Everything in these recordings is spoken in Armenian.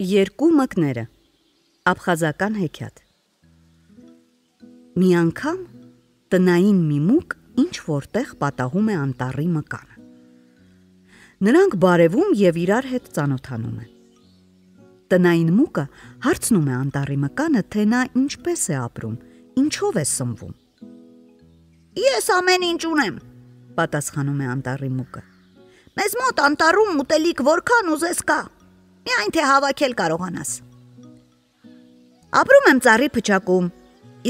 Երկու մկները, աբխազական հեքիաթ։ Մի անգամ տնային մի մուկ ինչ որտեղ պատահում է անտառի մկանը։ Նրանք բարևում եւ իրար հետ ծանոթանում են։ Տնային մուկը հարցնում է անտառի մկանը, թե նա ինչպես է ապրում, ինչով է սնվում։ Ես ամեն ինչ ունեմ, պատասխանում է անտառի մուկը։ Մեզ մոտ անտառում ուտելիք որքան ուզես կա, միայն թե հավաքել կարողանաս։ Ապրում եմ ծառի փչակում,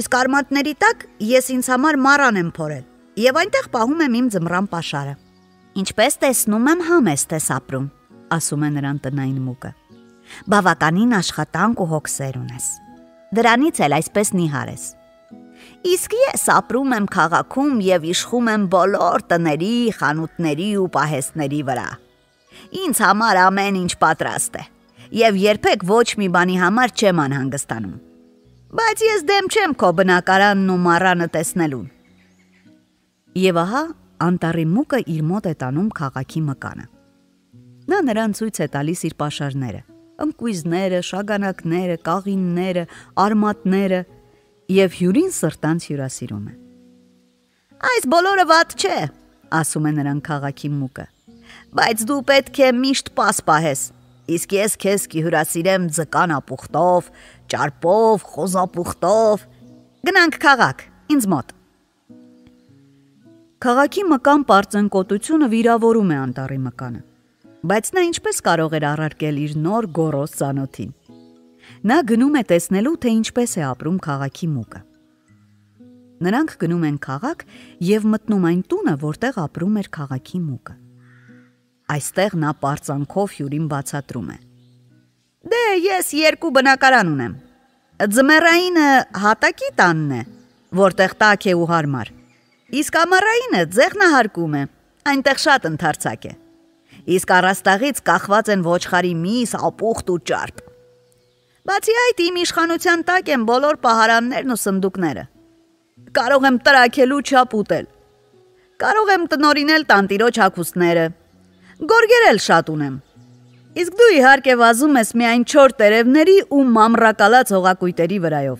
իսկ արմատների տակ ես ինձ համար մառան եմ փորել եւ այնտեղ պահում եմ իմ ձմռան պաշարը։ Ինչպես տեսնում եմ, համեստ ես ապրում, ասում է նրան տնային մուկը։ Բավականին աշխատանք ու հոգսեր ունես։ Դրանից էլ այսպես նիհար ես։ Իսկ ես ապրում եմ քաղաքում եւ իշխում եմ բոլոր տների, խանութների ու պահեստների վրա։ Ինձ համար ամեն ինչ պատրաստ է եւ երբեք ոչ մի բանի համար չեմ անհանգստանում։ Բայց ես դեմ չեմ քո բնակարանն ու մառանը տեսնելուն։ Եվ ահա անտառի մուկը իր մոտ է տանում քաղաքի մկանը։ Նա նրան ցույց է տալիս իր պաշարները, ընկույզները, շագանակները, կաղինները, արմատները եւ հյուրին սրտանց հյուրասիրում է։ Այս բոլորը վատ չէ, ասում է նրան քաղաքի մուկը, բայց դու պետք է միշտ պաս պահես, իսկ ես քեզ կհյուրասիրեմ ձկան ապուխտով, ճարպով, խոզապուխտով։ Գնանք քաղաք, ինձ մոտ։ Քաղաքի մկան պարծենկոտությունը վիրավորում է անտառի մկանը, բայց նա ինչպես կարող էր առարկել իր նոր գոռոզ ծանոթին։ Նա գնում է տեսնելու, թե ինչպես է ապրում քաղաքի մուկը։ Նրանք գնում են քաղաք եւ մտնում այն տունը, որտեղ ապրում էր քաղաքի մուկը։ Այստեղ նա պարծանքով հյուրին բացատրում է։ Դե ես երկու բնակարան ունեմ։ Ձմեռայինը հատակի տանն է, որտեղ տաք է ու հարմար։ Իսկ ամառայինը ձեղնահարկում է, այնտեղ շատ ընդարձակ է։ Իսկ առաստաղից կախված են ոչխարի միս, ապուխտ ու ճարպ։ Բացի այդ, իմ իշխանության տակ են բոլոր պահարաններն ու սնդուկները։ Կարող եմ տրաքելու չափ ուտել։ Կարող եմ տնորինել տանտիրոջ հագուստները։ Գորգերել շատ ունեմ։ Իսկ դու իհարկե վազում ես միայն 4 տերևների ու մամռակալած հողակույտերի վրայով։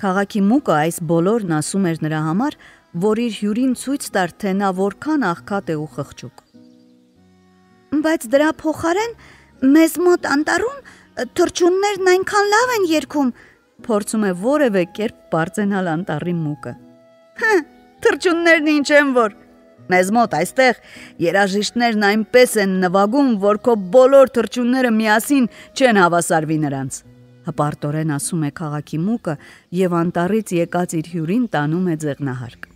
Քաղաքի մուկը այս բոլորն ասում էր նրա համար, որ իր հյուրին ցույց տար, թե նա որքան աղքատ է ու խղճուկ։ Բայց դրա փոխարեն մեզ մոտ անտառում թռչուններն այնքան լավ են երգում, փորձում է որևէ կերպ բարձենալ անտառի մուկը։ Թռչուններն ինչ են որ։ Մեզ մոտ այստեղ երաժիշտներն այնպես են նվագում, որ քո բոլոր թռչունները միասին չեն հավասարվի նրանց։ Հպարտորեն ասում է քաղաքի մուկը եւ անտառից եկած իր հյուրին տանում է ձեղնահարկ։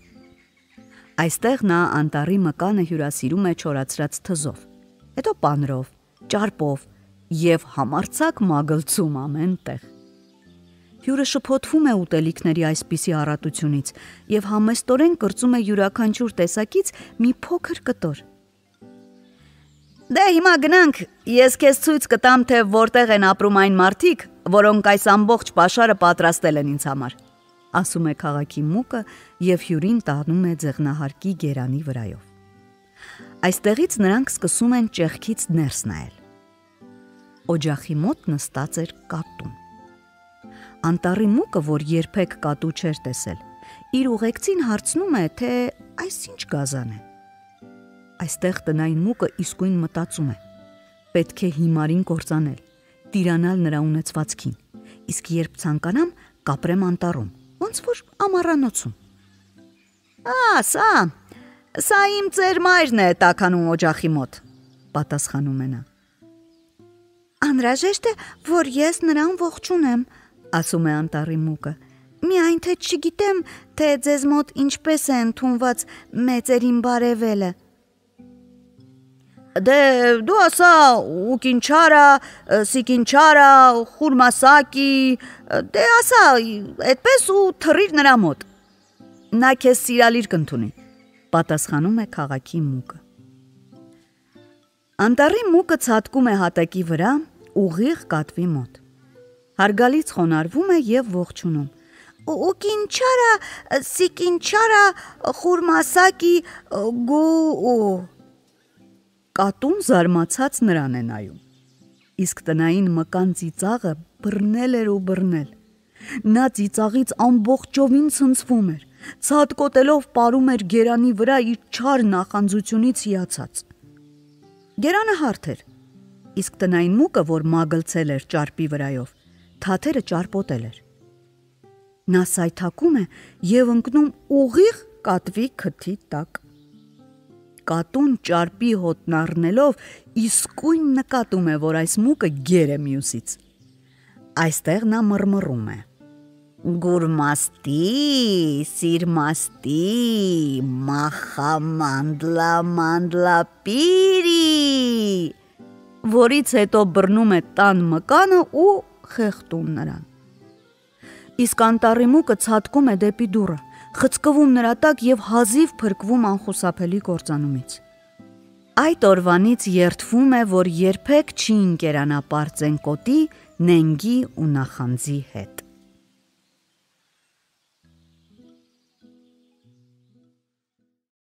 Այստեղ նա անտառի մկանը հյուրասիրում է չորացրած թզով, հետո պանրով, ճարպով եւ համարցակ մագլցում ամեն տեղ։ Հյուրը շփոթվում է ուտելիքների այսպիսի առատությունից եւ համեստորեն կրծում է յուրաքանչյուր տեսակից մի փոքր կտոր։ Դե հիմա գնանք, ես քեզ ցույց կտամ, թե որտեղ են ապրում այն մարդիկ, որոնք այս ամբողջ պաշարը պատրաստել են ինձ համար, ասում է քաղաքի մուկը եւ հյուրին տանում է ձեղնահարկի գերանի վրայով։ Այստեղից նրանք սկսում են ճեղքից ներս նայել։ Օջախի մոտ նստած էր կատուն։ Անտառի մուկը, որ երբեք կատու չէր տեսել, իր ուղեկցին հարցնում է, թե այս ինչ գազան է։ Այստեղ տնային մուկը իսկույն մտածում է. պետք է հիմարին կործանել, տիրանալ նրա ունեցվածքին, իսկ երբ ցանկանամ, կապրեմ անտառում, ոնց որ ամառանոցում։ Սա իմ ծեր մայրն է տաքանում օջախի մոտ, պատասխանում է նա։ Անհրաժեշտ է, որ ես նրան ողջունեմ, ասում է անտառի մուկը։ Միայն թե չգիտեմ, թե ձեզ մոտ ինչպես է ընդունված մեծերին բարևելը։ Դե դու ասա ուկինչարա, սիկինչարա, խուրմասակի, դե ասա այդպես ու թռիր նրա մոտ։ Նա քեզ սիրալիր կընդունի, պատասխանում է քաղաքի մուկը։ Անտառի մուկը ցատկում է հատակի վրա ուղիղ կատվի մոտ։ Հարգալից խոնարհվում է եւ ողջունում։ Ուկինչարա, սիկինչարա, խուրմասակի, գու։ Կատուն զարմացած նրան է նայում։ իսկ տնային մկան ծիծաղը բռնել էր ու բռնել։ Նա ծիծաղից ամբողջովին ցնցվում էր, ցատկոտելով պարում էր գերանի վրա իր չար նախանձությունից հիացած։ Գերանը հարթ էր, իսկ տնային մուկը, որ մագլցել էր ճարպի վրայով, թաթերը ճարպոտել էր։ Նա սայթաքում է և ընկնում ուղիղ կատվի քթի տակ։ Կատուն ճարպի հոտն առնելով իսկույն նկատում է, որ այս մուկը գեր է մյուսից։ Այստեղ նա մռմռում է. «Գուրմաստի, սիրմաստի, մախամանդլա մանդլապիրի», որից հետո բռնում է տան մկանը ու խեղդում նրան։ Իսկ անտառի մուկը ցատկում է դեպի դուռը, խցկվում նրա տակ և հազիվ փրկվում անխուսափելի կործանումից։ Այդ օրվանից երդվում է, որ երբեք չի ընկերանա պարծեն կոտի, նենգի ու նախանձի հետ։